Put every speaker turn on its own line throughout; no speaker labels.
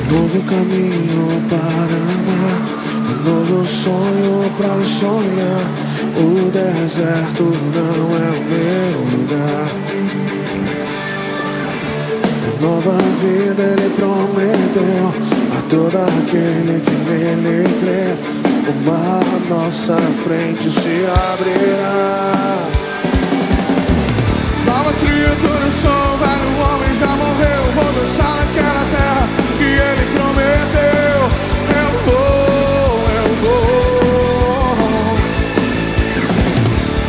Novo caminho para andar, um novo sonho pra sonhar. O deserto não é o meu lugar. Nova vida ele prometeu a todo aquele que nele crê. O mar à nossa frente se abrirá. Nova criatura sou, velho homem já morreu. Vou dançar naquela terra que ele prometeu. Eu vou.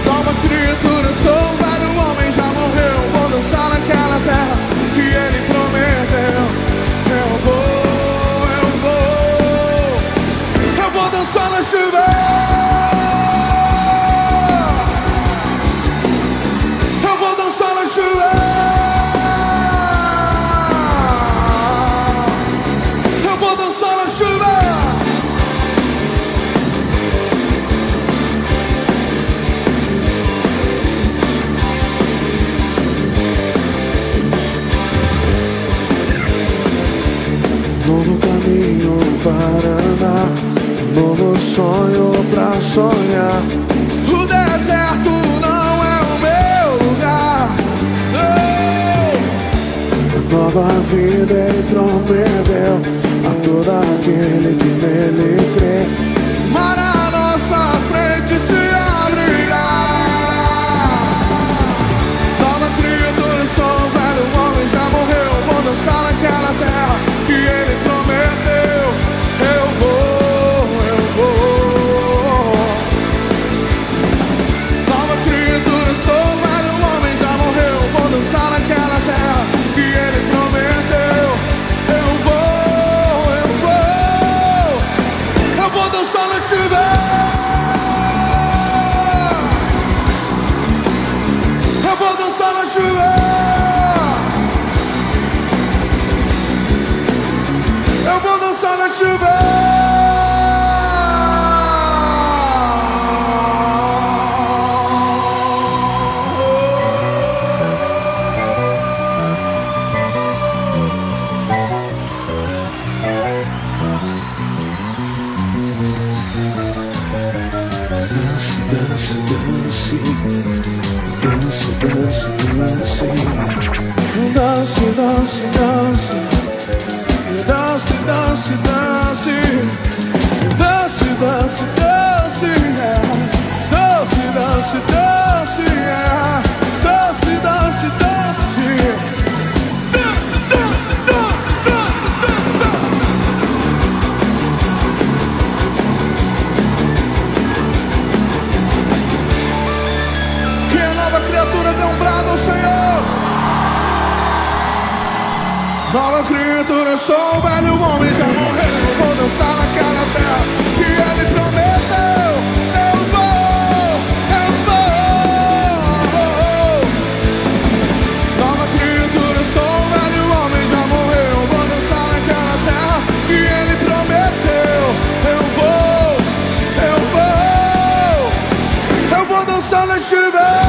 Nova criatura sou, velho homem já morreu. Vou dançar naquela terra que ele prometeu. Eu vou dançar na chuva. Eu vou dançar na chuva. Eu vou dançar na chuva. Novo caminho para andar, novo sonho pra sonhar. O deserto não é o meu lugar. A nova vida ele prometeu a todo aquele que nele crê. Mar à nossa frente se abrirá. Nova criatura sou, velho homem já morreu. Vou dançar naquela terra que ele prometeu. Eu vou. Nova criatura sou, velho homem já morreu. Vou dançar naquela terra que ele prometeu. Eu vou dançar na chuva. Eu vou dançar na chuva. Eu vou dançar na chuva. Dance, dance, dance, dance, dance, dance, dance, dance, dance, dance, dance, dance, dance, dance, yeah. Dance, dance, dance, yeah. Dance, dance, dance, dance, dance, dance, dance, dance. Que a nova criatura dê um brado ao Senhor. Nova criatura sou, velho homem já morreu. Vou dançar naquela terra que ele prometeu. Eu vou. Nova criatura sou, velho homem já morreu. Vou dançar naquela terra que ele prometeu. Eu vou dançar na chuva.